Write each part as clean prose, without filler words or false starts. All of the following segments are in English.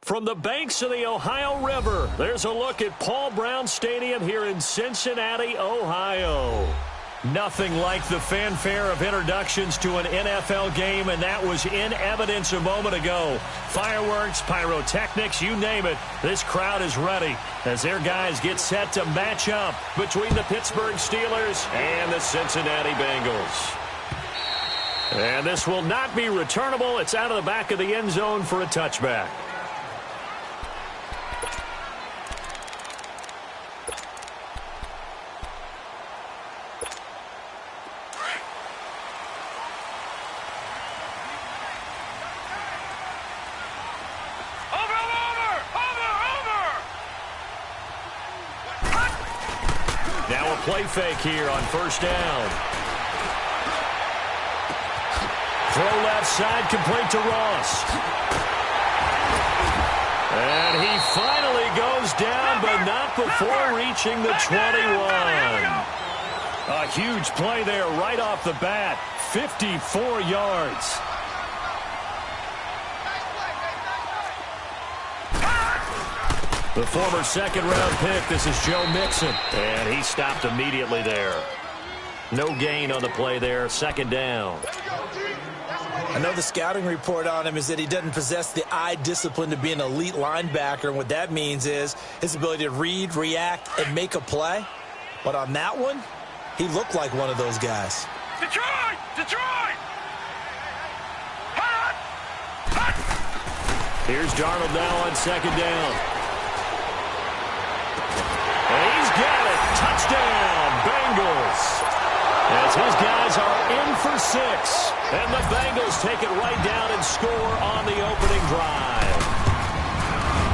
From the banks of the Ohio River, there's a look at Paul Brown Stadium here in Cincinnati, Ohio. Nothing like the fanfare of introductions to an NFL game, and that was in evidence a moment ago. Fireworks, pyrotechnics, you name it, this crowd is ready as their guys get set to match up between the Pittsburgh Steelers and the Cincinnati Bengals. And this will not be returnable. It's out of the back of the end zone for a touchback. Play fake here on first down. Throw left side, complete to Ross. And he finally goes down, but not before reaching the 21. A huge play there right off the bat. 54 yards. The former second-round pick, this is Joe Mixon. And he stopped immediately there. No gain on the play there, second down. I know the scouting report on him is that he doesn't possess the eye discipline to be an elite linebacker. And what that means is his ability to read, react, and make a play. But on that one, he looked like one of those guys. Detroit! Detroit! Here's Darnold now on second down. He's got it. Touchdown, Bengals. As his guys are in for 6. And the Bengals take it right down and score on the opening drive.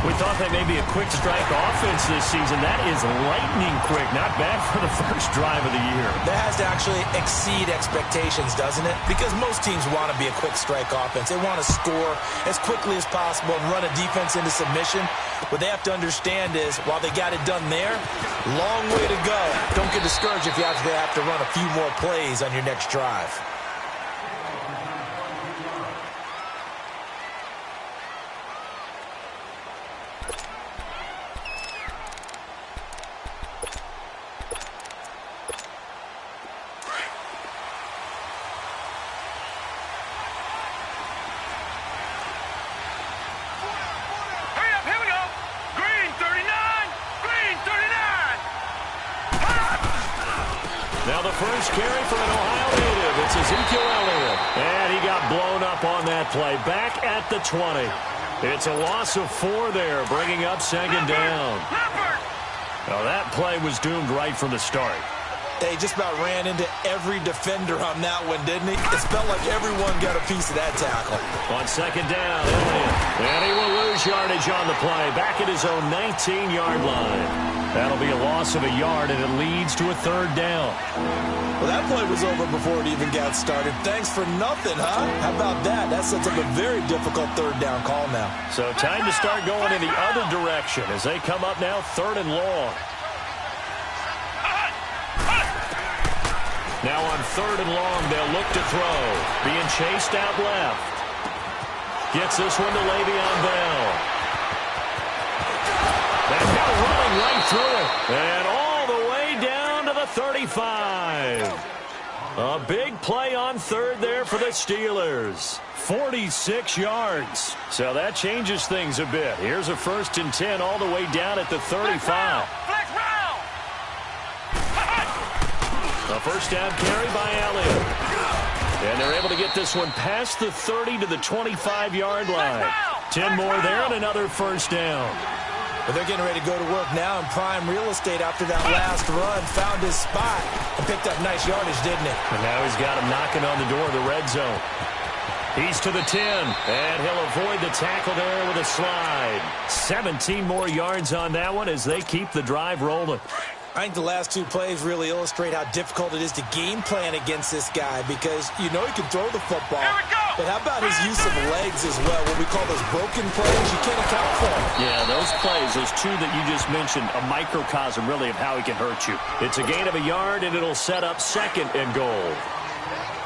We thought they may be a quick strike offense this season. That is lightning quick. Not bad for the first drive of the year. That has to actually exceed expectations, doesn't it? Because most teams want to be a quick strike offense. They want to score as quickly as possible and run a defense into submission. What they have to understand is, while they got it done there, long way to go. Don't get discouraged if you have to run a few more plays on your next drive. Now the first carry for an Ohio native. It's Ezekiel Elliott. And he got blown up on that play. Back at the 20. It's a loss of 4 there, bringing up second down. Now that play was doomed right from the start. They just about ran into every defender on that one, didn't he? It felt like everyone got a piece of that tackle. On second down, Elliott. And he will lose yardage on the play. Back at his own 19-yard line. That'll be a loss of a yard, and it leads to a third down. Well, that play was over before it even got started. Thanks for nothing, huh? How about that? That sets up a very difficult third down call now. So time to start going in the other direction as they come up now third and long. Now on third and long, they'll look to throw. Being chased out left. Gets this one to Le'Veon Bell. And now running right through it. And all the way down to the 35. A big play on third there for the Steelers. 46 yards. So that changes things a bit. Here's a 1st and 10 all the way down at the 35. A first down carry by Elliott. And they're able to get this one past the 30 to the 25-yard line. 10 more there and another first down. But they're getting ready to go to work now in prime real estate after that last run. Found his spot and picked up nice yardage, didn't he? And now he's got him knocking on the door of the red zone. He's to the 10, and he'll avoid the the tackle there with a slide. 17 more yards on that one as they keep the drive rolling. I think the last two plays really illustrate how difficult it is to game plan against this guy because you know he can throw the football. But how about his use of legs as well? What we call those broken plays, you can't account for them. Yeah, those plays, those two that you just mentioned, a microcosm really of how he can hurt you. It's a gain of a yard, and it'll set up 2nd and goal.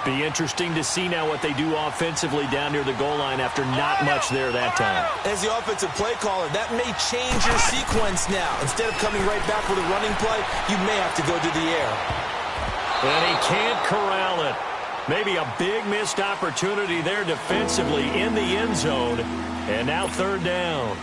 Be interesting to see now what they do offensively down near the goal line after not much there that time. As the offensive play caller, that may change your sequence now. Instead of coming right back with a running play, you may have to go to the air. And he can't corral it. Maybe a big missed opportunity there defensively in the end zone. And now 3rd down.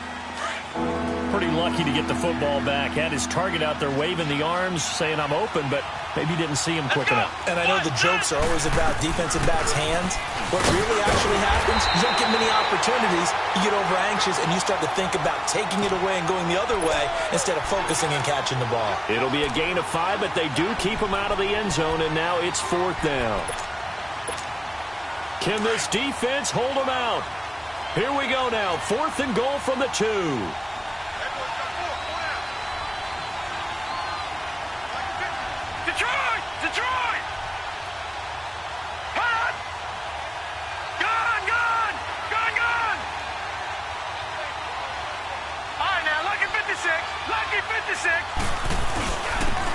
Pretty lucky to get the football back. Had his target out there waving the arms, saying I'm open, but maybe didn't see him quick enough. And I know the jokes are always about defensive backs' hands. What really actually happens, you don't get many opportunities, you get over anxious, and you start to think about taking it away and going the other way instead of focusing and catching the ball. It'll be a gain of 5, but they do keep him out of the end zone, and now it's 4th down. Can this defense hold him out? Here we go now, 4th and goal from the 2. Detroit! Detroit! Hot! Gone! Gone! Gone! Gone! All right, now, lucky 56. Lucky 56.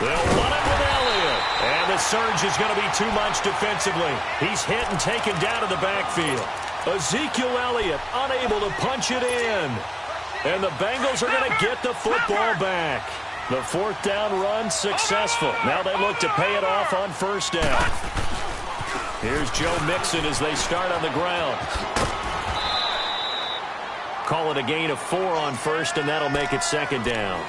They'll run it with Elliott. And the surge is going to be too much defensively. He's hit and taken down to the backfield. Ezekiel Elliott unable to punch it in. And the Bengals are going to get the football back. The 4th down run successful. Now they look to pay it off on 1st down. Here's Joe Mixon as they start on the ground. Call it a gain of 4 on 1st, and that'll make it 2nd down.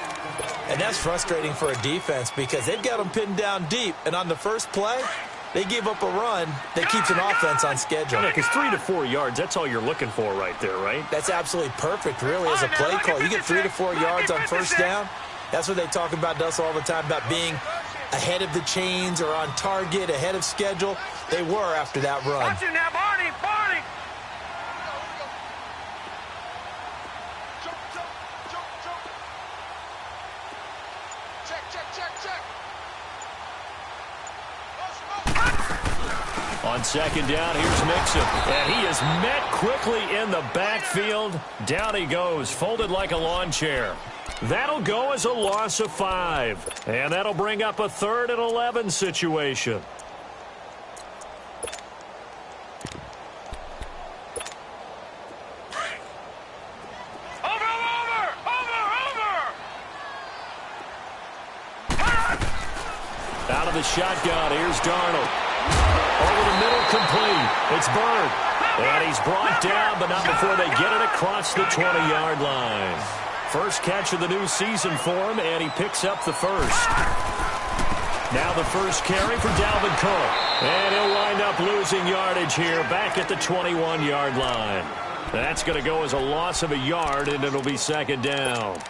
And that's frustrating for a defense because they've got them pinned down deep. And on the first play, they gave up a run that keeps an offense on schedule. Yeah, because 3 to 4 yards, that's all you're looking for right there, right? That's absolutely perfect, really, as a play call. You get 3 to 4 yards on 1st down. That's what they talk about us all the time, about being ahead of the chains or on target, ahead of schedule. They were after that run. Watch it now, Barney! Barney! Check, check, check, check. On 2nd down, here's Mixon. And he is met quickly in the backfield. Down he goes, folded like a lawn chair. That'll go as a loss of 5. And that'll bring up a 3rd and 11 situation. Out of the shotgun, here's Darnold. Over the middle, complete. It's Bird. And he's brought down, but not before they get it across the 20-yard line. First catch of the new season for him, and he picks up the 1st. Now the first carry for Dalvin Cook. And he'll wind up losing yardage here back at the 21-yard line. That's going to go as a loss of a yard, and it'll be 2nd down.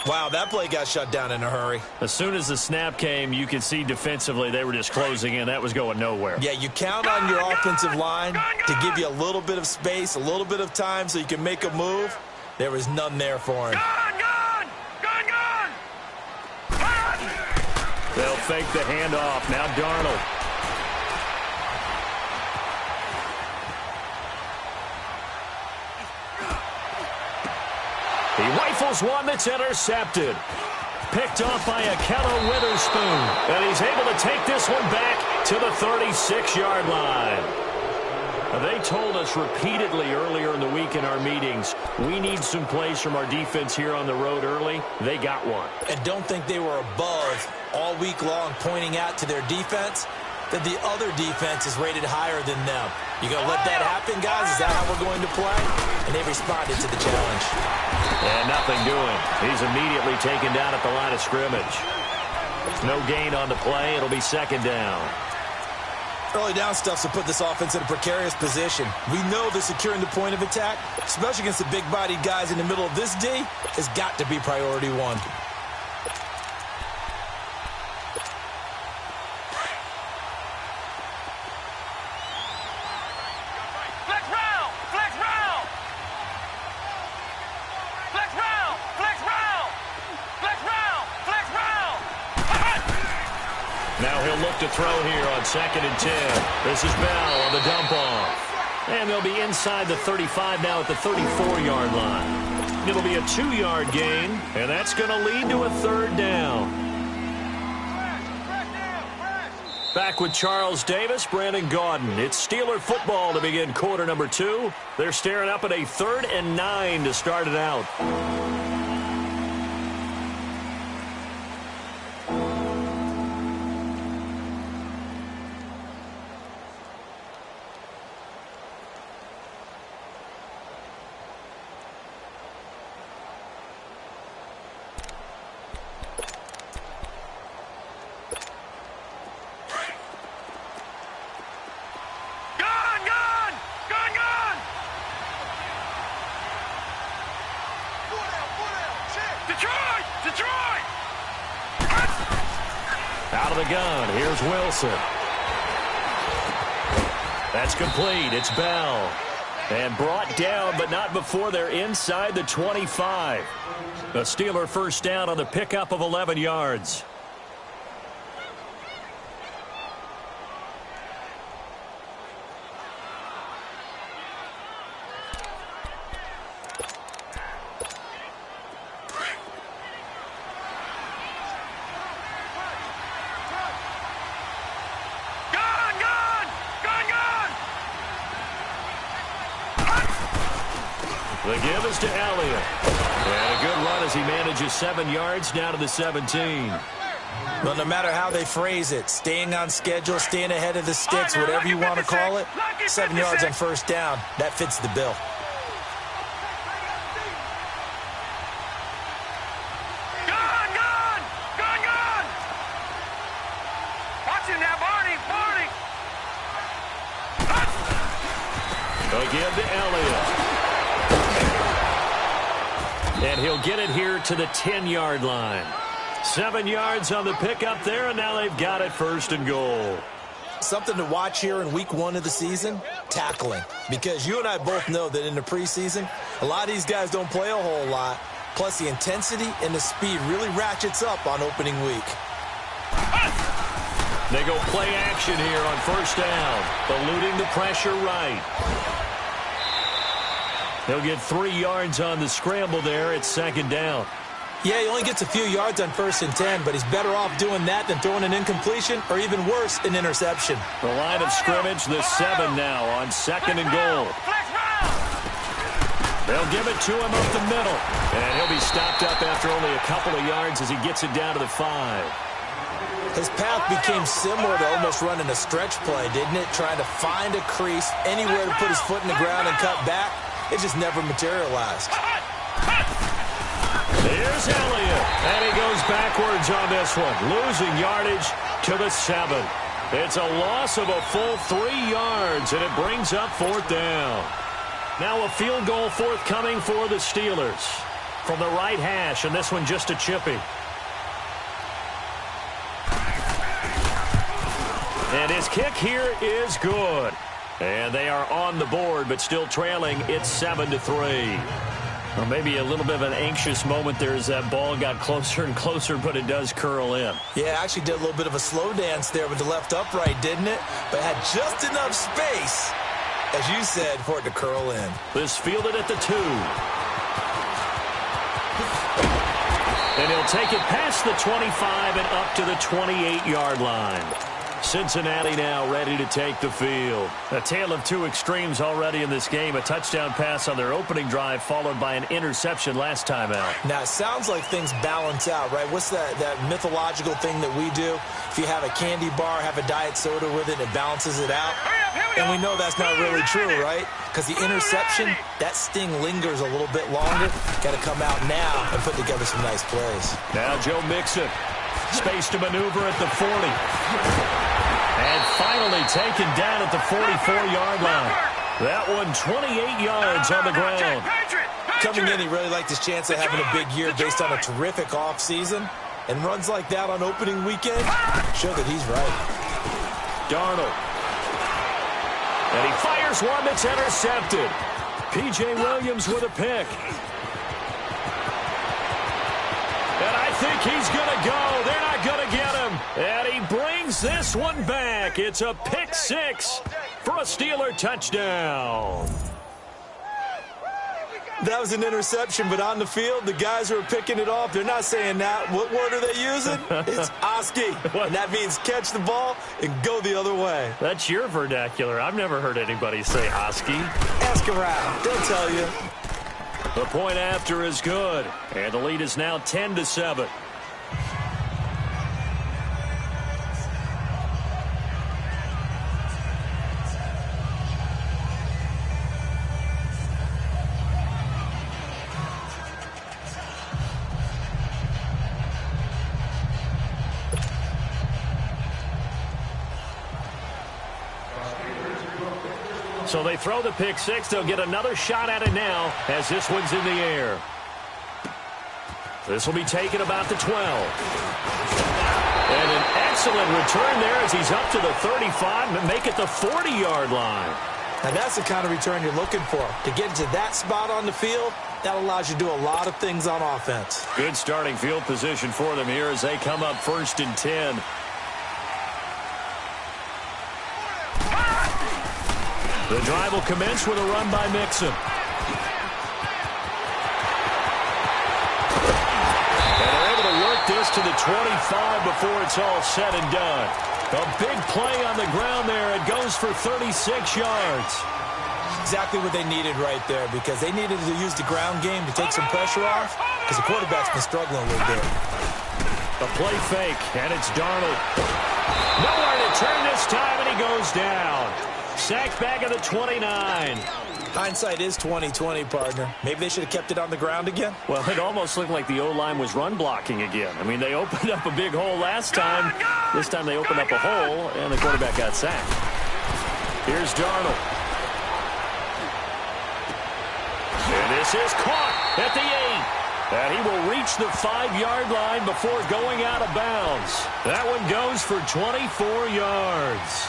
Wow, that play got shut down in a hurry. As soon as the snap came, you could see defensively they were just closing in. That was going nowhere. Yeah, you count on your offensive line to give you a little bit of space, a little bit of time so you can make a move. There was none there for him. Gone! Gone! Gone! Gone! They'll fake the handoff. Now Darnold. He rifles one that's intercepted. Picked off by Akello Witherspoon. And he's able to take this one back to the 36-yard line. They told us repeatedly earlier in the week in our meetings, we need some plays from our defense here on the road early. They got one. And don't think they were above all week long pointing out to their defense that the other defense is rated higher than them. You going to let that happen, guys? Is that how we're going to play? And they responded to the challenge. And nothing doing. He's immediately taken down at the line of scrimmage. No gain on the play. It'll be 2nd down. Early down stuff's to put this offense in a precarious position. We know they're securing the point of attack, especially against the big-bodied guys in the middle of this D, has got to be priority 1. Flex round! Flex round! look to throw here on 2nd and 10. This is Bell on the dump off. And they'll be inside the 35 now at the 34-yard line. It'll be a 2-yard gain, and that's going to lead to a 3rd down. Back with Charles Davis, Brandon Gaudin. It's Steeler football to begin quarter number 2. They're staring up at a 3rd and 9 to start it out. Out of the gun, here's Wilson. That's complete, it's Bell. And brought down, but not before they're inside the 25. A Steeler first down on the pickup of 11 yards. The give is to Elliott. And a good run as he manages 7 yards down to the 17. Well, no matter how they phrase it, staying on schedule, staying ahead of the sticks, whatever you want to call it, 7 yards on first down, that fits the bill. The give to Elliott. And he'll get it here to the 10-yard line. 7 yards on the pickup there, and now they've got it 1st and goal. Something to watch here in week 1 of the season, tackling. Because you and I both know that in the preseason, a lot of these guys don't play a whole lot. Plus, the intensity and the speed really ratchets up on opening week. They go play action here on first down, eluding the pressure right. He'll get 3 yards on the scramble there. It's 2nd down. Yeah, he only gets a few yards on 1st and 10, but he's better off doing that than throwing an incompletion or even worse, an interception. The line of scrimmage, the 7 now on 2nd and goal. They'll give it to him up the middle. And he'll be stopped up after only a couple of yards as he gets it down to the 5. His path became similar to almost running a stretch play, didn't it? Trying to find a crease, anywhere to put his foot in the ground and cut back. It just never materialized. Here's Elliott, and he goes backwards on this one, losing yardage to the 7. It's a loss of a full 3 yards, and it brings up 4th down. Now a field goal forthcoming for the Steelers. From the right hash, and this one just a chippy. And his kick here is good. And they are on the board, but still trailing. It's 7-3. Well, maybe a little bit of an anxious moment there as that ball got closer and closer, but it does curl in. Yeah, actually did a little bit of a slow dance there with the left upright, didn't it? But had just enough space, as you said, for it to curl in. This fielded at the 2. And he'll take it past the 25 and up to the 28-yard line. Cincinnati now ready to take the field. A tale of 2 extremes already in this game. A touchdown pass on their opening drive followed by an interception last time out. Now, it sounds like things balance out, right? What's that mythological thing that we do? If you have a candy bar, have a diet soda with it, it balances it out. And we know that's not really true, right? Because the interception, that sting lingers a little bit longer. Got to come out now and put together some nice plays. Now Joe Mixon. Space to maneuver at the 40. And finally taken down at the 44-yard line. That one 28 yards on the ground. Coming in, he really liked his chance of having a big year based on a terrific offseason. And runs like that on opening weekend show that he's right. Darnold. And he fires one that's intercepted. P.J. Williams with a pick. And I think he's going to go. They're not going to get him. And he brings this one back. It's a pick six for a Steeler touchdown. That was an interception, but on the field, the guys who are picking it off, they're not saying that. What word are they using? It's Oski. And that means catch the ball and go the other way. That's your vernacular. I've never heard anybody say Oski. Ask around. They'll tell you. The point after is good. And the lead is now 10-7. So they throw the pick six. They'll get another shot at it now as this one's in the air. This will be taken about the 12. And an excellent return there as he's up to the 35 and make it the 40-yard line. And that's the kind of return you're looking for. To get to that spot on the field, that allows you to do a lot of things on offense. Good starting field position for them here as they come up 1st and 10. The drive will commence with a run by Mixon. And they're able to work this to the 25 before it's all said and done. A big play on the ground there. It goes for 36 yards. Exactly what they needed right there, because they needed to use the ground game to take some pressure off, because the quarterback's been struggling a little bit. A play fake, and it's Darnold. Nowhere to turn this time, and he goes down. Sacked back at the 29. Hindsight is 20/20, partner. Maybe they should have kept it on the ground again. Well, it almost looked like the O-line was run blocking again. I mean, they opened up a big hole last time. This time they opened up a hole, and the quarterback got sacked. Here's Darnold. And this is caught at the 8. And he will reach the 5-yard line before going out of bounds. That one goes for 24 yards.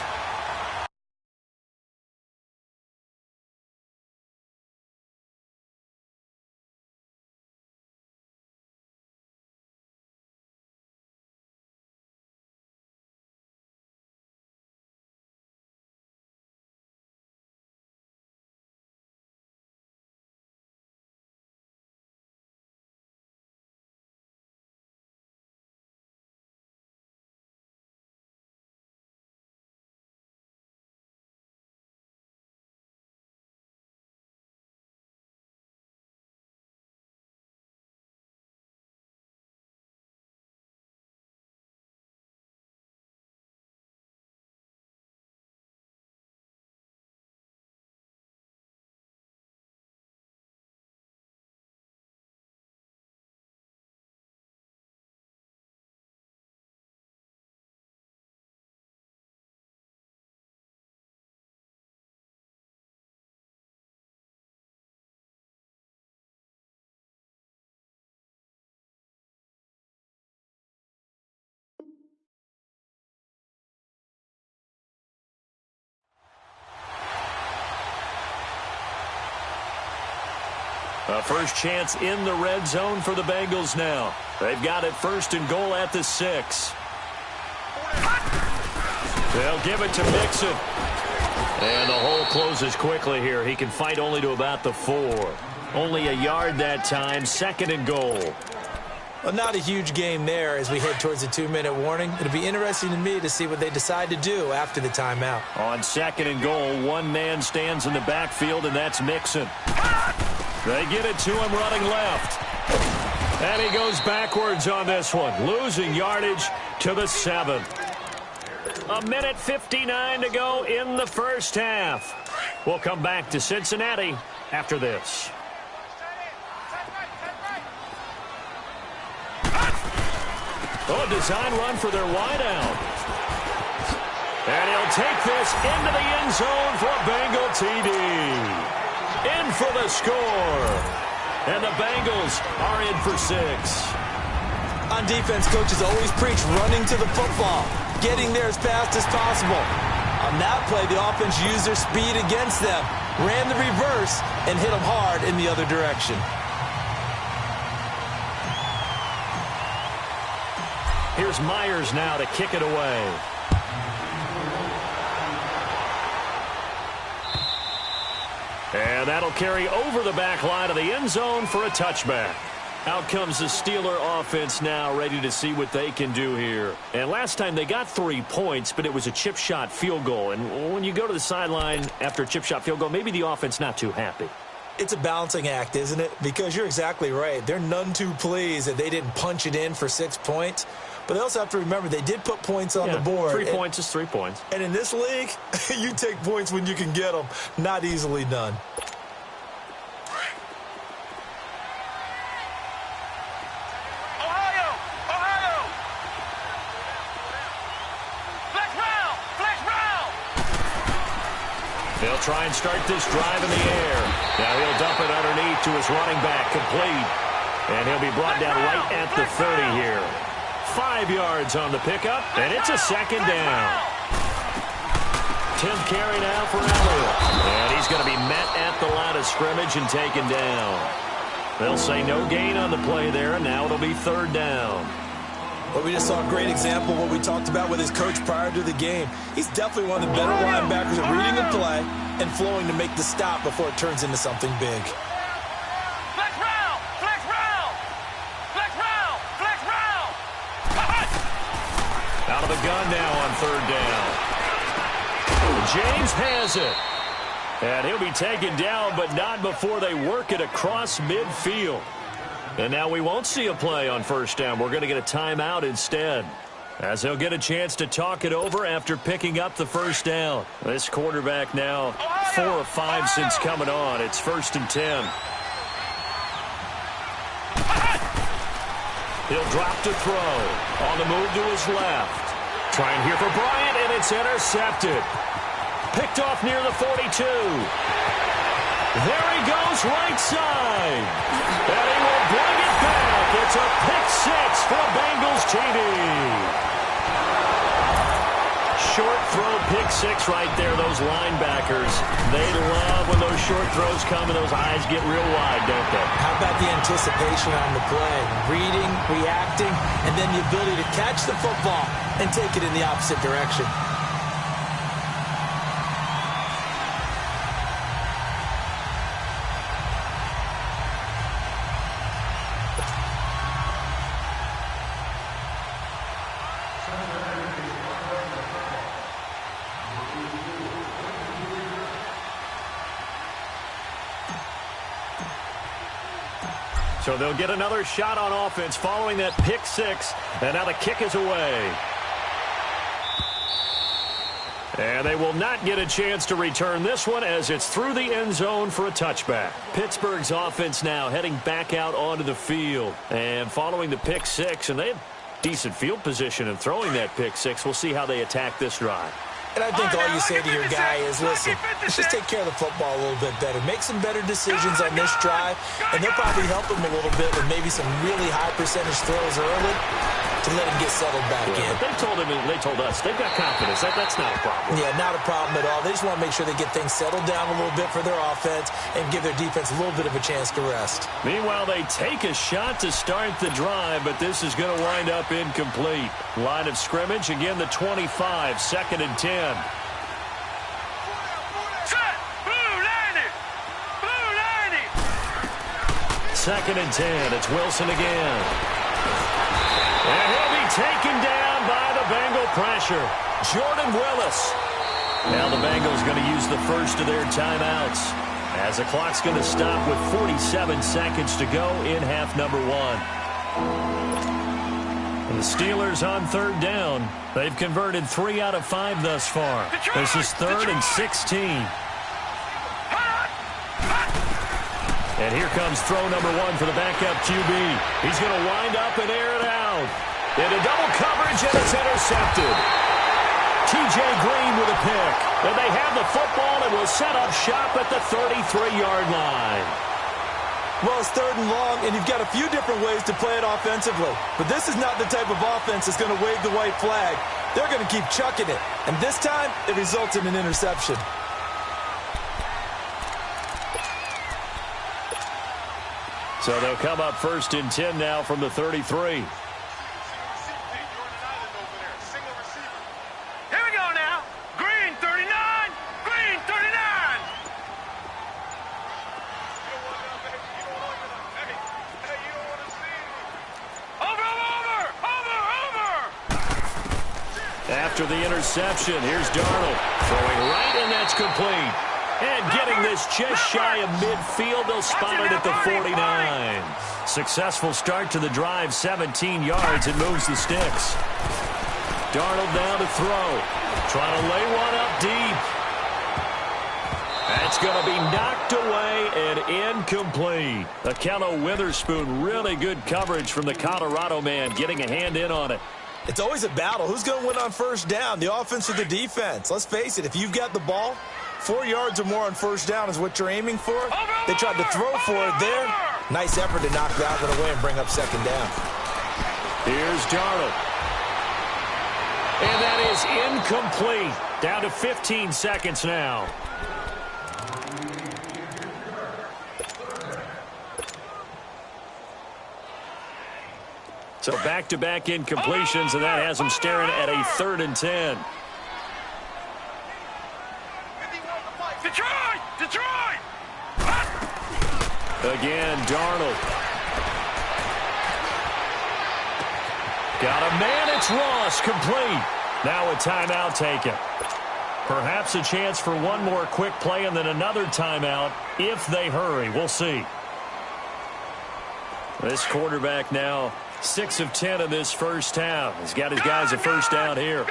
A first chance in the red zone for the Bengals now. They've got it 1st and goal at the 6. They'll give it to Mixon. And the hole closes quickly here. He can fight only to about the 4. Only a yard that time. 2nd and goal. Well, not a huge game there as we head towards the 2-minute warning. It'll be interesting to me to see what they decide to do after the timeout. On 2nd and goal, one man stands in the backfield, and that's Mixon. They get it to him running left. And he goes backwards on this one, losing yardage to the 7. 1:59 to go in the first half. We'll come back to Cincinnati after this. Oh, a design run for their wideout. And he'll take this into the end zone for a Bengal TD. In for the score. And the Bengals are in for 6. On defense, coaches always preach running to the football, getting there as fast as possible. On that play, the offense used their speed against them, ran the reverse, and hit them hard in the other direction. Here's Myers now to kick it away. And that'll carry over the back line of the end zone for a touchback. Out comes the Steeler offense now, ready to see what they can do here. And last time they got 3 points, but it was a chip shot field goal. And when you go to the sideline after a chip shot field goal, maybe the offense not too happy. It's a balancing act, isn't it? Because you're exactly right. They're none too pleased that they didn't punch it in for 6 points. But they also have to remember they did put points on the board. 3 points is 3 points. And in this league, you take points when you can get them. Not easily done. Ohio! Ohio! Flex round! Flex round! They'll try and start this drive in the air. Now he'll dump it underneath to his running back, complete. And he'll be brought down right at the 30 here. 5 yards on the pickup, and it's a second down. 10th carry now for Elliott. And he's going to be met at the line of scrimmage and taken down. They'll say no gain on the play there, and now it'll be 3rd down. Well, we just saw a great example of what we talked about with his coach prior to the game. He's definitely one of the better linebackers at reading the play and flowing to make the stop before it turns into something big. Flex round! Flex round! Flex round! Flex round! Out of the gun now on 3rd down. James has it. And he'll be taken down, but not before they work it across midfield. And now we won't see a play on 1st down. We're going to get a timeout instead, as he'll get a chance to talk it over after picking up the 1st down. This quarterback now 4 of 5 since coming on. It's 1st and 10. He'll drop to throw. On the move to his left. Trying here for Bryant, and it's intercepted. Picked off near the 42. There he goes, right side. And he will bring it back. It's a pick 6 for a Bengals TD. Short throw, pick 6 right there. Those linebackers, they love when those short throws come and those eyes get real wide, don't they? How about the anticipation on the play? Reading, reacting, and then the ability to catch the football and take it in the opposite direction. So they'll get another shot on offense following that pick 6. And now the kick is away. And they will not get a chance to return this one as it's through the end zone for a touchback. Pittsburgh's offense now heading back out onto the field. And following the pick 6, and they have decent field position in throwing that pick 6. We'll see how they attack this drive. And I think all you say to your guy is, listen, let's just take care of the football a little bit better. Make some better decisions on this drive, and they'll probably help him a little bit with maybe some really high percentage throws early to let him get settled back in. But they told him, and they told us, they've got confidence. That's not a problem. Yeah, not a problem at all. They just want to make sure they get things settled down a little bit for their offense and give their defense a little bit of a chance to rest. Meanwhile, they take a shot to start the drive, but this is going to wind up incomplete. Line of scrimmage, again, the 25, 2nd and 10. Second and 10. It's Wilson again. And he'll be taken down by the Bengal pressure. Jordan Willis. Now the Bengals going to use the first of their timeouts, as the clock's going to stop with 47 seconds to go in half number 1. And the Steelers on 3rd down. They've converted 3 out of 5 thus far. This is 3rd and 16. And here comes throw number 1 for the backup QB. He's going to wind up and air it out. Into double coverage, and it's intercepted. T.J. Green with a pick. And they have the football and will set up shop at the 33-yard line. Well, it's 3rd and long, and you've got a few different ways to play it offensively. But this is not the type of offense that's going to wave the white flag. They're going to keep chucking it. And this time, it results in an interception. So they'll come up 1st and 10 now from the 33. After the interception, here's Darnold throwing right, and that's complete. And getting this just shy of midfield, they'll spot it at the 49. Successful start to the drive, 17 yards, and moves the sticks. Darnold now to throw. Trying to lay one up deep. That's going to be knocked away and incomplete. Akello Witherspoon, really good coverage from the Colorado man, getting a hand in on it. It's always a battle. Who's going to win on first down, the offense or the defense? Let's face it, if you've got the ball, 4 yards or more on first down is what you're aiming for. They tried to throw for it there. Nice effort to knock that one away and bring up second down. Here's Darnold. And that is incomplete. Down to 15 seconds now. So back-to-back incompletions, and that has them staring at a 3rd and 10. Detroit! Detroit! Again, Darnold. Got a man, it's Ross, complete. Now a timeout taken. Perhaps a chance for one more quick play and then another timeout if they hurry. We'll see. This quarterback now 6 of 10 in this first half. He's got his guys a first down here.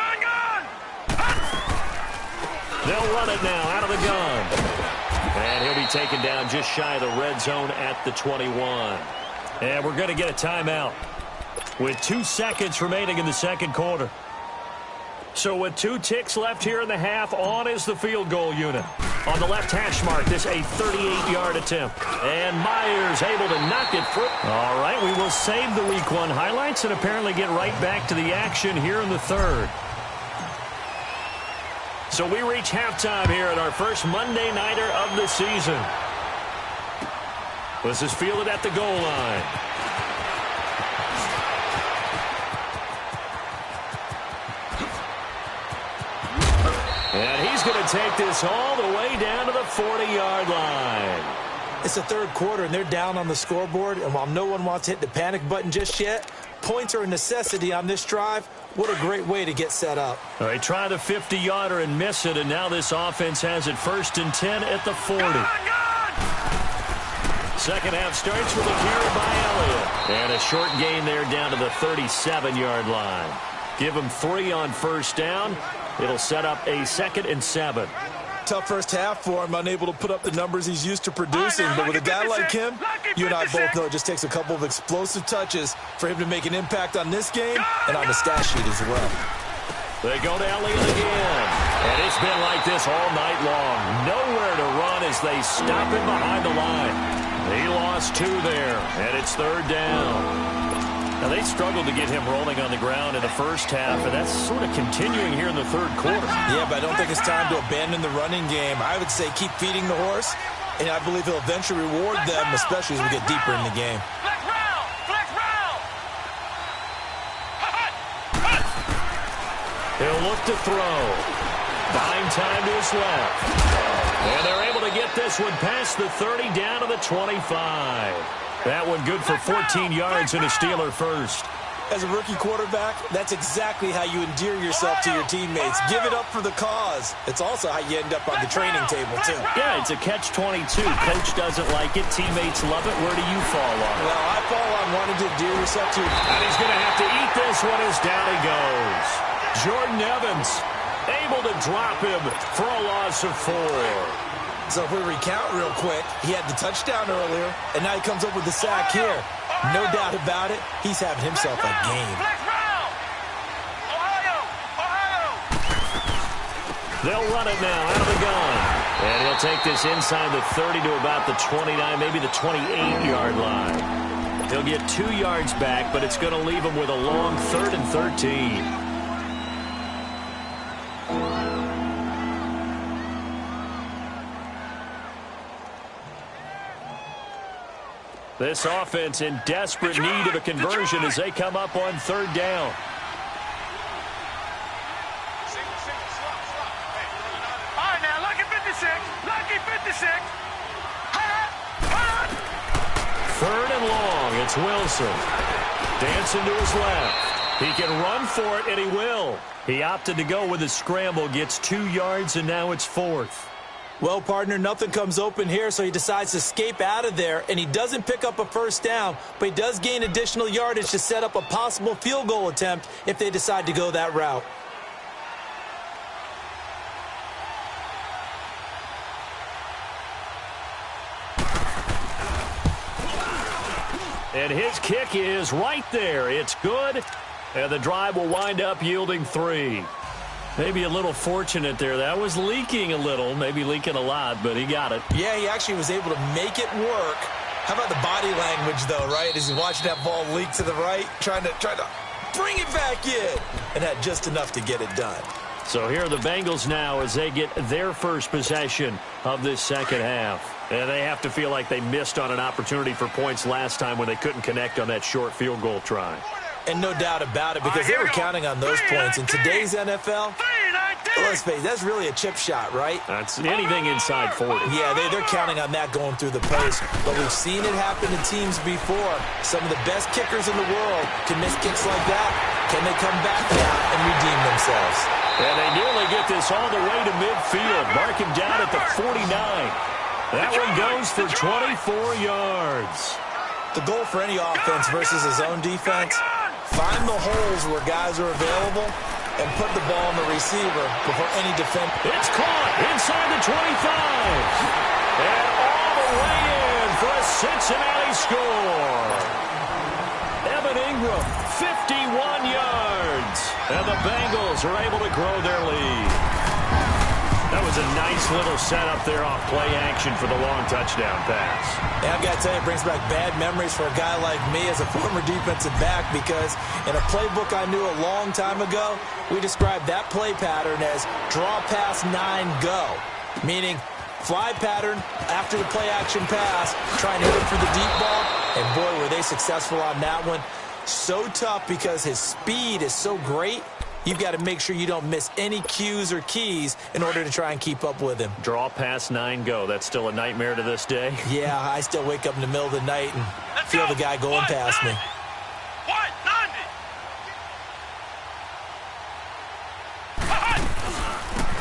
They'll run it now out of the gun. And he'll be taken down just shy of the red zone at the 21. And we're going to get a timeout with 2 seconds remaining in the second quarter. So with 2 ticks left here in the half, on is the field goal unit. On the left hash mark, this a 38-yard attempt. And Myers able to knock it through. All right, we will save the Week 1 highlights and apparently get right back to the action here in the third. So we reach halftime here at our first Monday Nighter of the season. This is fielded at the goal line. And he's going to take this all the way down to the 40-yard line. It's the third quarter, and they're down on the scoreboard. And while no one wants to hit the panic button just yet, points are a necessity on this drive. What a great way to get set up. All right, try the 50-yarder and miss it, and now this offense has it 1st and 10 at the 40. Second half starts with a carry by Elliott. And a short gain there down to the 37-yard line. Give him 3 on first down. It'll set up a 2nd and 7. Tough first half for him, unable to put up the numbers he's used to producing. But with a guy like him, you and I both know it just takes a couple of explosive touches for him to make an impact on this game and on the stat sheet as well. They go to Elliott again. And it's been like this all night long. Nowhere to run as they stop him behind the line. He lost 2 there, and it's 3rd down. Now, they struggled to get him rolling on the ground in the first half, and that's sort of continuing here in the third quarter. Yeah, but I don't think it's time to abandon the running game. I would say keep feeding the horse, and I believe he'll eventually reward them, especially as we get deeper in the game. Flex round! Flex round! He'll look to throw. Buying time to his left. And they're able to get this one past the 30 down to the 25. That one good for 14 yards and a Steeler first. As a rookie quarterback, that's exactly how you endear yourself to your teammates. Give it up for the cause. It's also how you end up on the training table, too. Yeah, it's a catch-22. Coach doesn't like it. Teammates love it. Where do you fall on it? Well, I fall on wanting to endear yourself to... And he's going to have to eat this one as down he goes. Jordan Evans able to drop him for a loss of 4. So if we recount real quick, he had the touchdown earlier, and now he comes up with the sack here. No doubt about it, he's having himself a game. They'll run it now out of the gun. And he'll take this inside the 30 to about the 29, maybe the 28-yard line. He'll get 2 yards back, but it's going to leave him with a long 3rd and 13. This offense in desperate need of a conversion as they come up on 3rd down. All right, now, lucky 56. Lucky 56. 3rd and long. It's Wilson. Dancing to his left. He can run for it, and he will. He opted to go with a scramble, gets 2 yards, and now it's 4th. Well, partner, nothing comes open here, so he decides to escape out of there, and he doesn't pick up a first down, but he does gain additional yardage to set up a possible field goal attempt if they decide to go that route. And his kick is right there. It's good, and the drive will wind up yielding 3. Maybe a little fortunate there. That was leaking a little, maybe leaking a lot, but he got it. Yeah, he actually was able to make it work. How about the body language, though, right? As he's watching that ball leak to the right, trying to bring it back in, and had just enough to get it done. So here are the Bengals now as they get their first possession of this second half. And they have to feel like they missed on an opportunity for points last time when they couldn't connect on that short field goal try. And no doubt about it, because they were counting on those points. In today's NFL, let's face it, that's really a chip shot, right? That's anything inside 40. Yeah, they're counting on that going through the post. But we've seen it happen to teams before. Some of the best kickers in the world can miss kicks like that. Can they come back now and redeem themselves? And they nearly get this all the way to midfield. Mark him down at the 49. That one goes for 24 yards. The goal for any offense versus his own defense, find the holes where guys are available and put the ball on the receiver before any defense. It's caught inside the 25. And all the way in for a Cincinnati score. Evan Ingram, 51 yards. And the Bengals are able to grow their lead. That was a nice little setup there off play action for the long touchdown pass. Yeah, I've got to tell you, it brings back bad memories for a guy like me as a former defensive back, because in a playbook I knew a long time ago, we described that play pattern as draw pass 9 go, meaning fly pattern after the play action pass, trying to hit it for the deep ball, and boy, were they successful on that one. So tough because his speed is so great. You've got to make sure you don't miss any cues or keys in order to try and keep up with him. Draw pass 9 go. That's still a nightmare to this day. Yeah, I still wake up in the middle of the night and feel the guy going past me.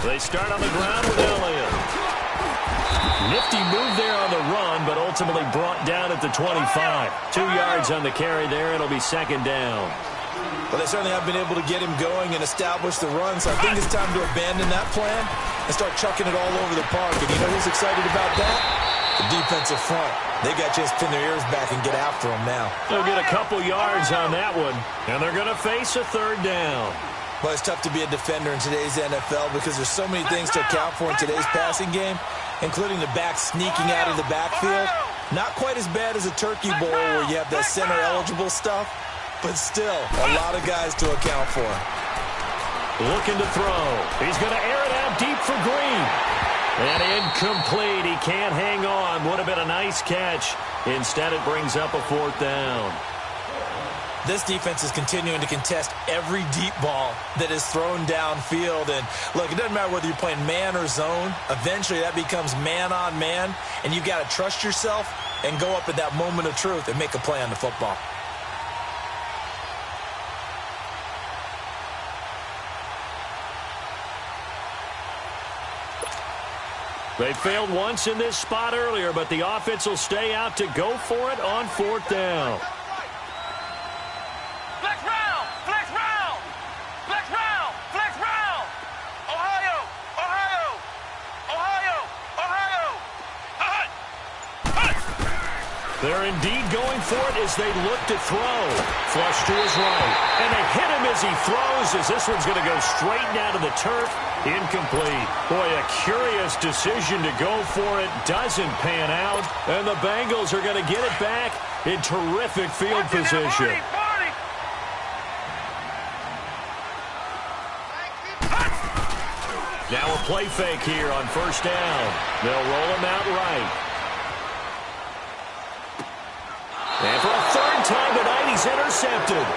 They start on the ground with Elliott. Nifty move there on the run, but ultimately brought down at the 25. 2 yards on the carry there. It'll be second down. Well, they certainly have been able to get him going and establish the run, so I think it's time to abandon that plan and start chucking it all over the park. And you know who's excited about that? The defensive front. They got to just pin their ears back and get after him now. They'll get a couple yards on that one, and they're going to face a third down. Well, it's tough to be a defender in today's NFL because there's so many things to account for in today's passing game, including the back sneaking out of the backfield. Not quite as bad as a turkey bowl where you have that center-eligible stuff, but still, a lot of guys to account for. Looking to throw. He's going to air it out deep for Green. And incomplete. He can't hang on. Would have been a nice catch. Instead, it brings up a fourth down. This defense is continuing to contest every deep ball that is thrown downfield. And, look, it doesn't matter whether you're playing man or zone. Eventually, that becomes man-on-man. And you've got to trust yourself and go up at that moment of truth and make a play on the football. They failed once in this spot earlier, but the offense will stay out to go for it on fourth down. Flex round! Flex round! Flex round! Flex round! Ohio! Ohio! Ohio! Ohio! Hut! Hut! They're indeed going for it as they look to throw. Flush to his right. And they hit him as he throws, as this one's going to go straight down to the turf. Incomplete. Boy, a curious decision to go for it. Doesn't pan out. And the Bengals are going to get it back in terrific field position. Now a play fake here on first down. They'll roll him out right. And for a third time tonight, he's intercepted.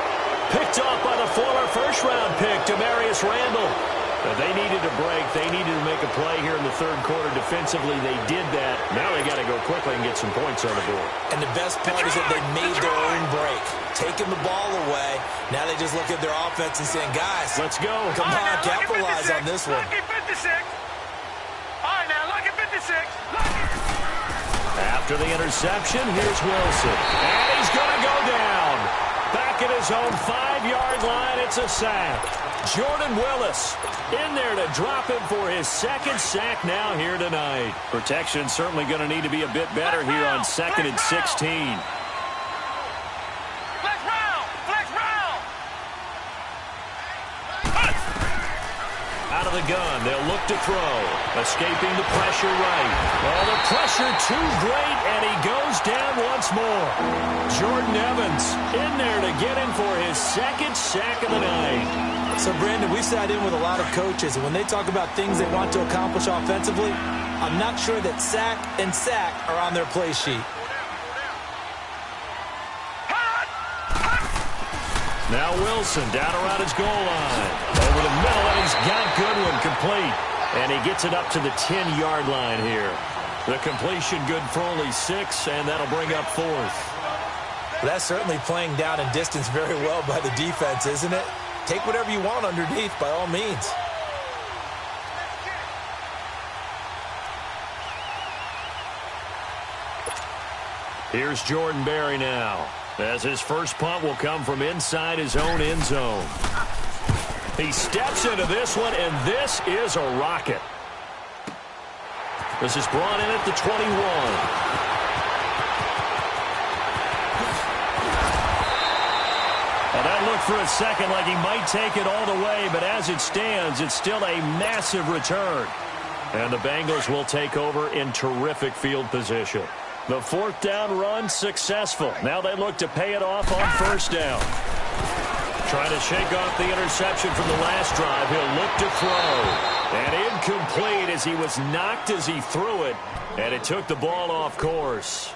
Picked off by the former first-round pick, Demarius Randall. They needed a break. They needed to make a play here in the third quarter defensively. They did that. Now they got to go quickly and get some points on the board. And the best part is that they made their own break. Taking the ball away. Now they just look at their offense and saying, guys, let's go. Come on, capitalize on this one. Lucky 56. All right, now, lucky 56. After the interception, here's Wilson. And he's going to go down. Back at his own 5-yard line, it's a sack. Jordan Willis in there to drop him for his second sack now here tonight. Protection certainly going to need to be a bit better here on 2nd and 16. Flex round. Flex round. Out of the gun, they'll look to throw. Escaping the pressure right. Well, the pressure too great, and he goes down once more. Jordan Evans in there to get him for his second sack of the night. So, Brandon, we've sat in with a lot of coaches, and when they talk about things they want to accomplish offensively, I'm not sure that sack and sack are on their play sheet. Now Wilson down around his goal line. Over the middle, and he's got Goodwin complete. And he gets it up to the 10-yard line here. The completion good for only 6, and that'll bring up 4th. That's certainly playing down and distance very well by the defense, isn't it? Take whatever you want underneath, by all means. Here's Jordan Berry now, as his first punt will come from inside his own end zone. He steps into this one, and this is a rocket. This is brought in at the 21. Well, that looked for a second like he might take it all the way, but as it stands, it's still a massive return. And the Bengals will take over in terrific field position. The 4th down run successful. Now they look to pay it off on 1st down. Trying to shake off the interception from the last drive. He'll look to throw. And incomplete as he was knocked as he threw it. And it took the ball off course.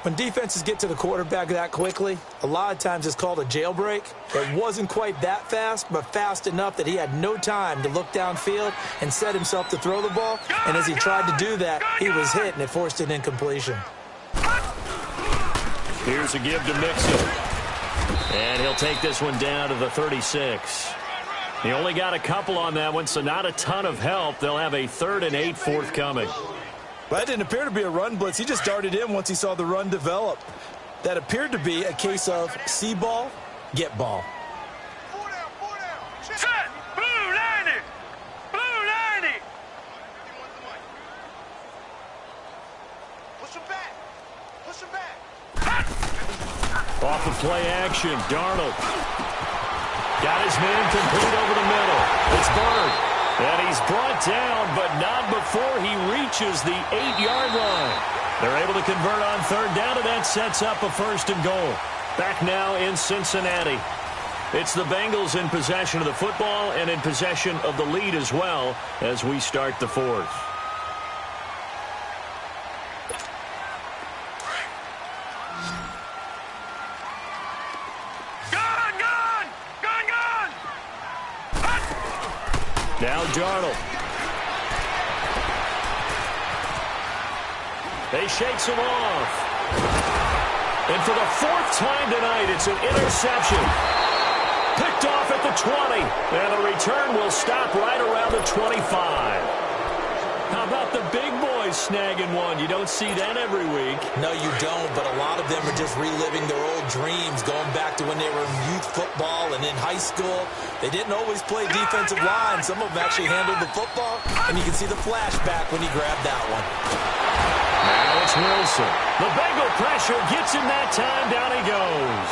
When defenses get to the quarterback that quickly, a lot of times it's called a jailbreak. It wasn't quite that fast, but fast enough that he had no time to look downfield and set himself to throw the ball. And as he tried to do that, he was hit, and it forced an incompletion. Here's a give to Mixon. And he'll take this one down to the 36. He only got a couple on that one, so not a ton of help. They'll have a 3rd and 8 forthcoming. Well, that didn't appear to be a run blitz. He just darted in once he saw the run develop. That appeared to be a case of see ball, get ball. Set. Blue 90. Blue 90. Push him back. Push him back. Off the play action, Darnold. Got his man complete over the middle. It's Bird. And he's brought down, but not before he reaches the 8-yard line. They're able to convert on 3rd down, and that sets up a 1st and goal. Back now in Cincinnati. It's the Bengals in possession of the football and in possession of the lead as well as we start the 4th. Now Darnold. They shakes him off. And for the 4th time tonight, it's an interception. Picked off at the 20. And the return will stop right around the 25. How about the big boys snagging one? You don't see that every week. No, you don't, but a lot of them are just reliving their old dreams, going back to when they were in youth football and in high school. They didn't always play defensive line. Some of them actually handled the football, and you can see the flashback when he grabbed that one. Now it's Wilson. The Bengal pressure gets him that time. Down he goes.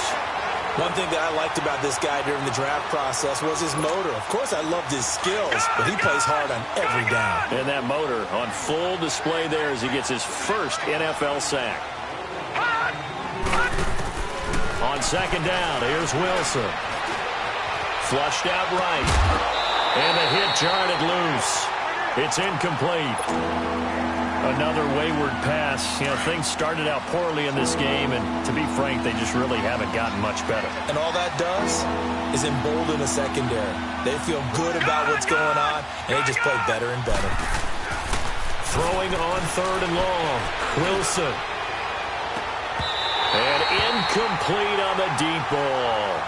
One thing that I liked about this guy during the draft process was his motor. Of course, I loved his skills, but he plays hard on every down. And that motor on full display there as he gets his first NFL sack. On 2nd down, here's Wilson. Flushed out right. And the hit jarred it loose. It's incomplete. Another wayward pass. You know, things started out poorly in this game, and to be frank, they just really haven't gotten much better. And all that does is embolden a secondary. They feel good about what's going on, and they just play better and better. Throwing on 3rd and long. Wilson. And incomplete on the deep ball.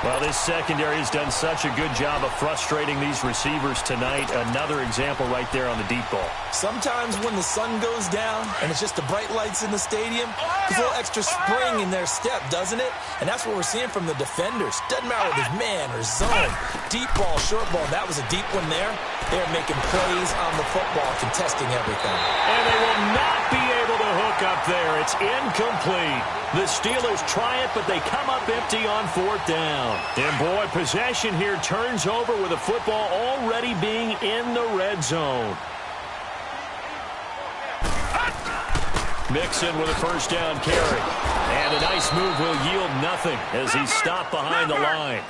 Well, this secondary has done such a good job of frustrating these receivers tonight. Another example right there on the deep ball. Sometimes when the sun goes down and it's just the bright lights in the stadium, there's a little extra spring in their step, doesn't it? And that's what we're seeing from the defenders. Doesn't matter whether it's man or zone. Deep ball, short ball. That was a deep one there. They're making plays on the football, contesting everything. And they will not be able to hook up there. It's incomplete. The Steelers try it, but they come up empty on 4th down. And boy, possession here turns over with the football already being in the red zone. Mixon with a 1st down carry. And a nice move will yield nothing as he's stopped behind the line.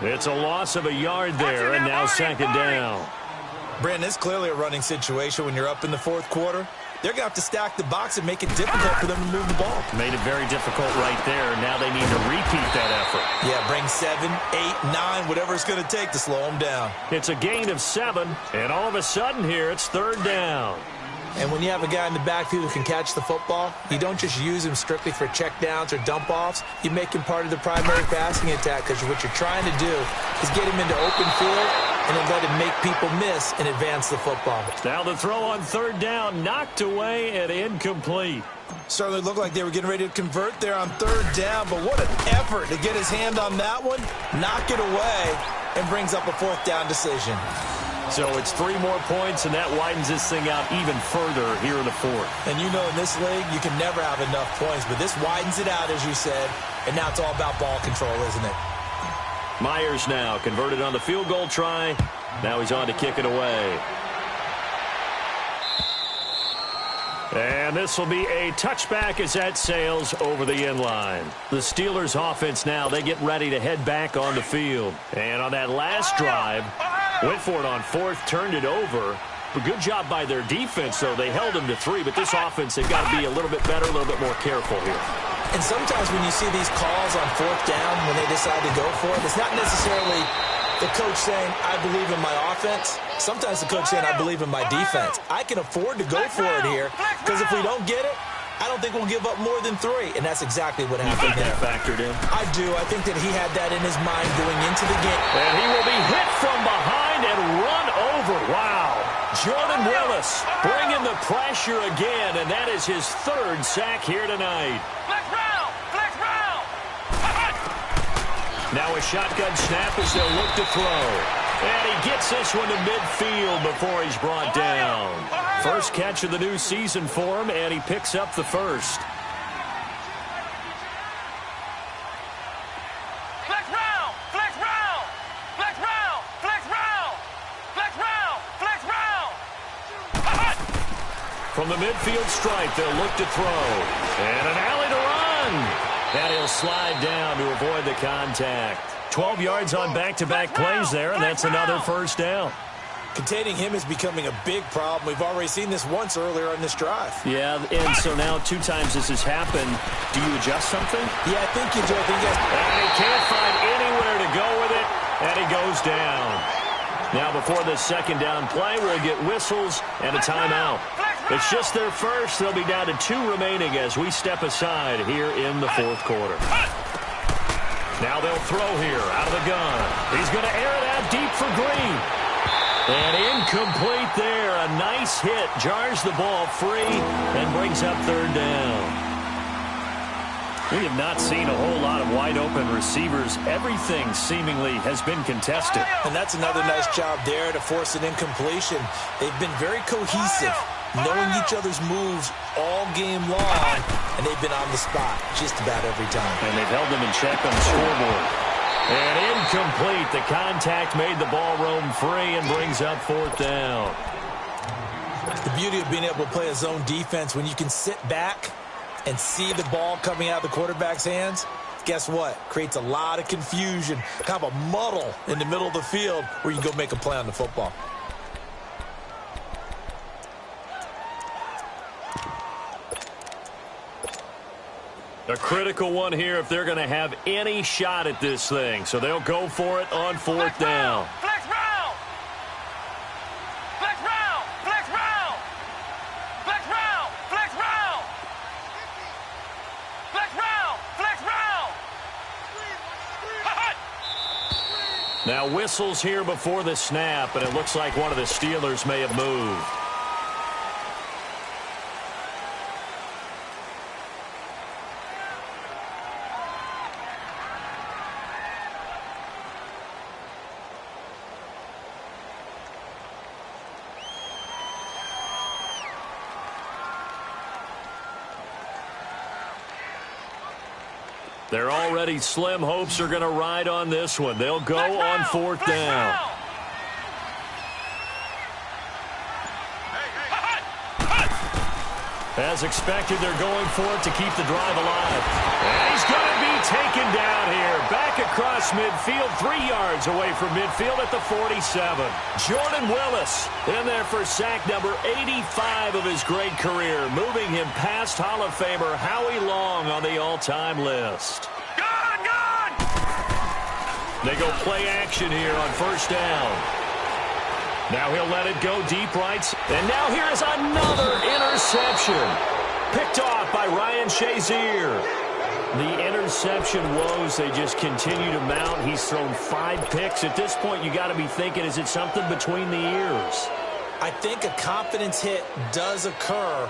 It's a loss of a yard there, and now 2nd down. Brandon, it's clearly a running situation when you're up in the 4th quarter. They're going to have to stack the box and make it difficult for them to move the ball. Made it very difficult right there. Now they need to repeat that effort. Yeah, bring 7, 8, 9, whatever it's going to take to slow them down. It's a gain of 7, and all of a sudden here it's 3rd down. And when you have a guy in the backfield who can catch the football, you don't just use him strictly for checkdowns or dump-offs. You make him part of the primary passing attack because what you're trying to do is get him into open field and then let him make people miss and advance the football. Now the throw on 3rd down, knocked away and incomplete. Certainly looked like they were getting ready to convert there on 3rd down, but what an effort to get his hand on that one, knock it away, and brings up a 4th down decision. So it's 3 more points, and that widens this thing out even further here in the 4th. And you know in this league, you can never have enough points, but this widens it out, as you said, and now it's all about ball control, isn't it? Myers now converted on the field goal try. Now he's on to kick it away. And this will be a touchback as that sails over the end line. The Steelers offense now, they get ready to head back on the field. And on that last drive, went for it on 4th, turned it over. A good job by their defense, though. They held them to 3, but this offense, they've got to be a little bit better, a little bit more careful here. And sometimes when you see these calls on 4th down, when they decide to go for it, it's not necessarily the coach saying, I believe in my offense. Sometimes the coach saying, I believe in my defense. I can afford to go for it here because if we don't get it, I don't think we'll give up more than 3. And that's exactly what happened there. You think that factored in? I do. I think that he had that in his mind going into the game. And he will be hit from behind and run over. Wow. Jordan Willis bringing the pressure again, and that is his 3rd sack here tonight. Flex round! Flex round! Now a shotgun snap as they'll look to throw. And he gets this one to midfield before he's brought down. First catch of the new season for him, and he picks up the 1st. Flex round! Flex round! Flex round! Flex round! Flex round! Flex round! From the midfield stripe, they'll look to throw. And an alley to run. And he'll slide down to avoid the contact. 12 yards on back-to-back plays there, and that's another 1st down. Containing him is becoming a big problem. We've already seen this once earlier on this drive. Yeah, and so now 2 times this has happened. Do you adjust something? Yeah, I think you do. I think you guys... And he can't find anywhere to go with it, and he goes down. Now before this 2nd down play, we'll get whistles and a timeout. It's just their 1st. They'll be down to 2 remaining as we step aside here in the 4th quarter. Now they'll throw here out of the gun. He's going to air it out deep for Green. And incomplete there. A nice hit. Jars the ball free and brings up 3rd down. We have not seen a whole lot of wide-open receivers. Everything seemingly has been contested. And that's another nice job there to force an incompletion. They've been very cohesive, knowing each other's moves all game long, and they've been on the spot just about every time. And they've held them in check on the scoreboard. And incomplete. The contact made the ball roam free and brings up 4th down. The beauty of being able to play a zone defense when you can sit back and see the ball coming out of the quarterback's hands, guess what? Creates a lot of confusion, kind of a muddle in the middle of the field where you can go make a play on the football. A critical one here if they're going to have any shot at this thing. So they'll go for it on fourth down. Flex round. Flex round. Flex round. Flex round. Flex round. Flex round. Flex round. Now whistles here before the snap, and it looks like one of the Steelers may have moved. Their already slim hopes are going to ride on this one. They'll go on fourth down. As expected, they're going for it to keep the drive alive. And he's going to be taken down here. Back across midfield, 3 yards away from midfield at the 47. Jordan Willis in there for sack number 85 of his great career, moving him past Hall of Famer Howie Long on the all-time list. They go play action here on first down. Now he'll let it go deep right. And now here is another interception. Picked off by Ryan Shazier. The interception woes, they just continue to mount. He's thrown 5 picks. At this point, you got to be thinking, is it something between the ears? I think a confidence hit does occur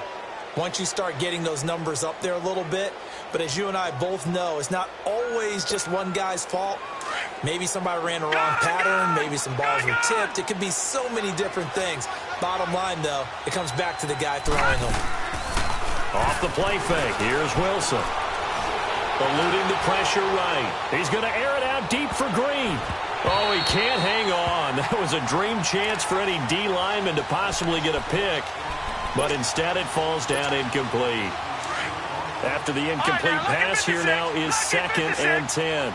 once you start getting those numbers up there a little bit. But as you and I both know, it's not always just one guy's fault. Maybe somebody ran the wrong pattern. Maybe some balls were tipped. It could be so many different things. Bottom line, though, it comes back to the guy throwing them. Off the play fake. Here's Wilson. Eluding the pressure right. He's going to air it out deep for Green. Oh, he can't hang on. That was a dream chance for any D lineman to possibly get a pick. But instead it falls down incomplete. After the incomplete pass, here now is 2nd and 10.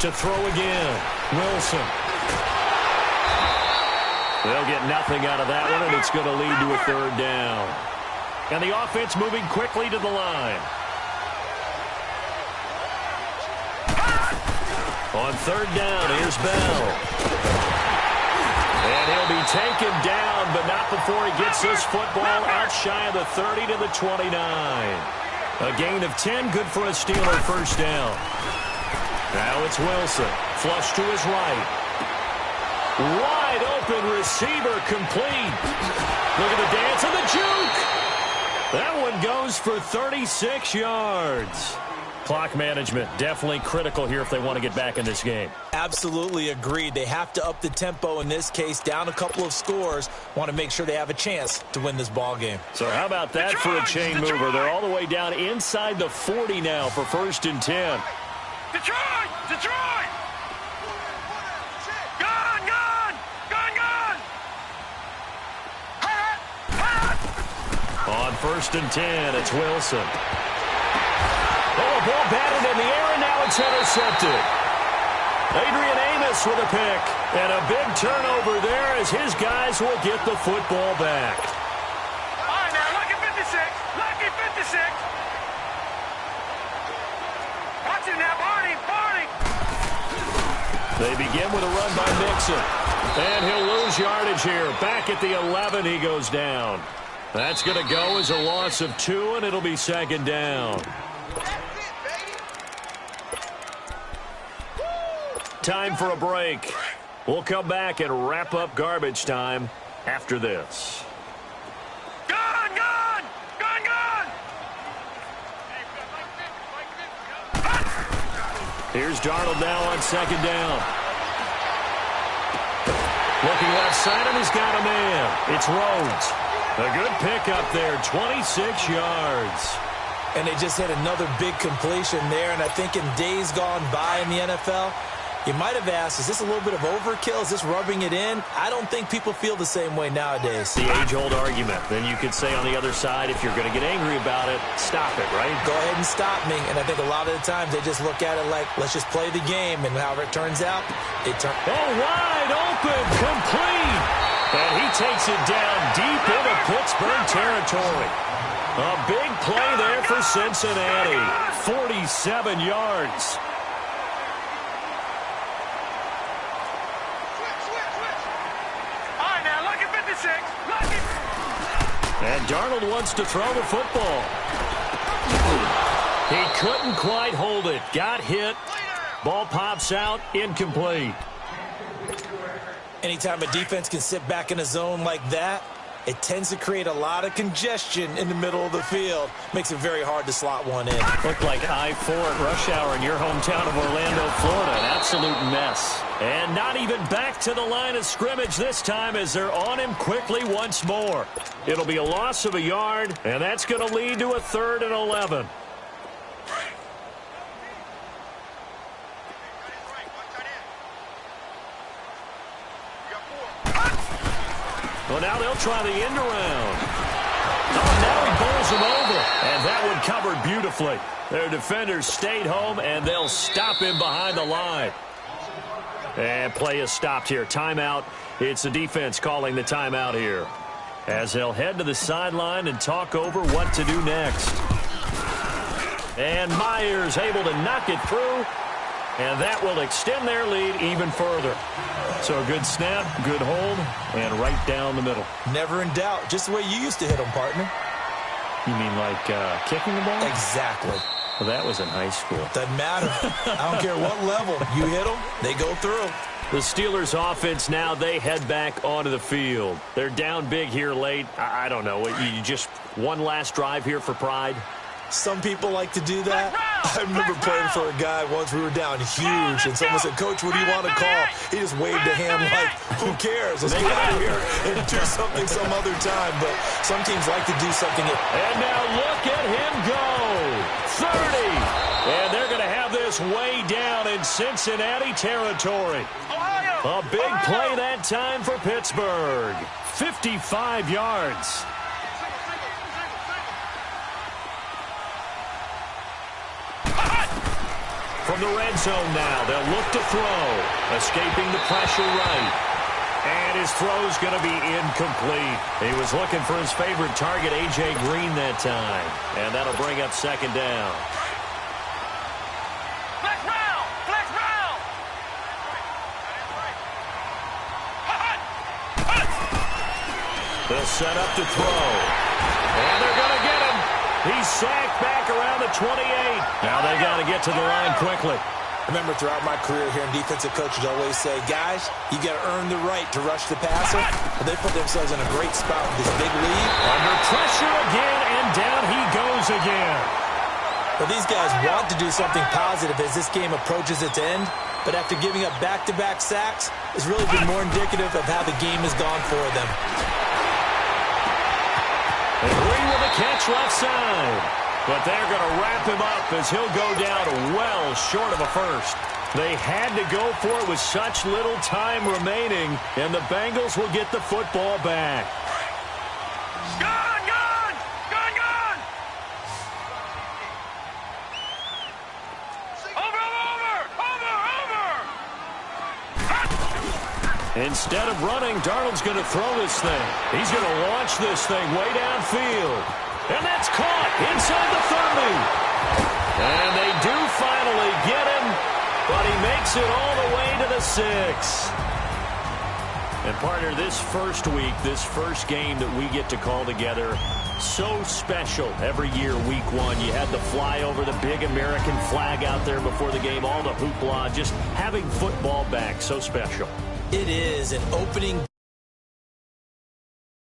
To throw again. Wilson. They'll get nothing out of that one, and it's going to lead to a 3rd down. And the offense moving quickly to the line. On 3rd down, here's Bell. And he'll be taken down, but not before he gets this football out shy of the 30 to the 29. A gain of 10, good for a Steeler first down. Now it's Wilson. Flush to his right. Wide open receiver complete. Look at the dance and the juke. That one goes for 36 yards. Clock management definitely critical here if they want to get back in this game. Absolutely agreed. They have to up the tempo in this case, down a couple of scores. Want to make sure they have a chance to win this ball game. So how about that for a chain mover? They're all the way down inside the 40 now for 1st and 10. Detroit! Detroit! Gun! Gun! Gun! Gun! On 1st and 10, it's Wilson. Oh, a ball batted in the air, and now it's intercepted. Adrian Amos with a pick. And a big turnover there as his guys will get the football back. All right, now, lucky 56. Lucky 56. Watch him now, Barney. Barney. They begin with a run by Mixon. And he'll lose yardage here. Back at the 11, he goes down. That's going to go as a loss of 2, and it'll be 2nd down. Time for a break. We'll come back and wrap up garbage time after this. Gun! Gun! Gun! Gun! Here's Darnold now on 2nd down. Looking left side, and he's got a man. It's Rhodes. A good pickup there, 26 yards. And they just hit another big completion there, and I think in days gone by in the NFL, You might have asked, is this a little bit of overkill? Is this rubbing it in? I don't think people feel the same way nowadays. The age-old argument. Then you could say on the other side, if you're going to get angry about it, stop it, right? Go ahead and stop me. And I think a lot of the times they just look at it like, let's just play the game. And however it turns out, it turns. Oh, wide open, complete. And he takes it down deep into Pittsburgh territory. A big play there for Cincinnati. 47 yards. And Darnold wants to throw the football. He couldn't quite hold it. Got hit. Ball pops out. Incomplete. Anytime a defense can sit back in a zone like that, it tends to create a lot of congestion in the middle of the field. Makes it very hard to slot one in. Looked like I-4 at rush hour in your hometown of Orlando, Florida. An absolute mess. And not even back to the line of scrimmage this time as they're on him quickly once more. It'll be a loss of a yard, and that's going to lead to a 3rd and 11. Well, now they'll try the end around. Oh, now he bowls him over. And that one covered beautifully. Their defenders stayed home, and they'll stop him behind the line. And play is stopped here. Timeout. It's the defense calling the timeout here, as they'll head to the sideline and talk over what to do next. And Myers able to knock it through. And that will extend their lead even further. So a good snap, good hold, and right down the middle. Never in doubt. Just the way you used to hit them, partner. You mean like kicking the ball? Exactly. Well, that was in high school. Doesn't matter. I don't care what level. You hit them, they go through. The Steelers offense now, they head back onto the field. They're down big here late. I don't know. You just one last drive here for pride? Some people like to do that. I remember playing for a guy once. We were down huge, and someone said, "Coach, what do you want to call?" He just waved a hand like, "Who cares? Let's get out of here and do something some other time." But some teams like to do something. And now look at him go. 30. And they're going to have this way down in Cincinnati territory. A big play that time for Pittsburgh. 55 yards. From the red zone now, they'll look to throw. Escaping the pressure right. And his throw's going to be incomplete. He was looking for his favorite target, A.J. Green, that time. And that'll bring up 2nd down. Flex round! Flex round! They'll set up to throw. And they're going to get him. He's sacked back around the 28. Now they got to get to the line quickly. Remember, throughout my career here, defensive coaches always say, guys, you got to earn the right to rush the passer. But they put themselves in a great spot with this big lead. Under pressure again, and down he goes again. But these guys want to do something positive as this game approaches its end. But after giving up back-to-back sacks, it's really been more indicative of how the game has gone for them. And Green with a catch left side. But they're going to wrap him up as he'll go down well short of a first. They had to go for it with such little time remaining, and the Bengals will get the football back. Gun! Gun! Gun! Gun! Over! Instead of running, Darnold's going to throw this thing. He's going to launch this thing way downfield. And that's caught inside the 30. And they do finally get him, but he makes it all the way to the 6. And partner, this first week, this first game that we get to call together, so special every year, week 1. You had the flyover, the big American flag out there before the game, all the hoopla, just having football back, so special. It is an opening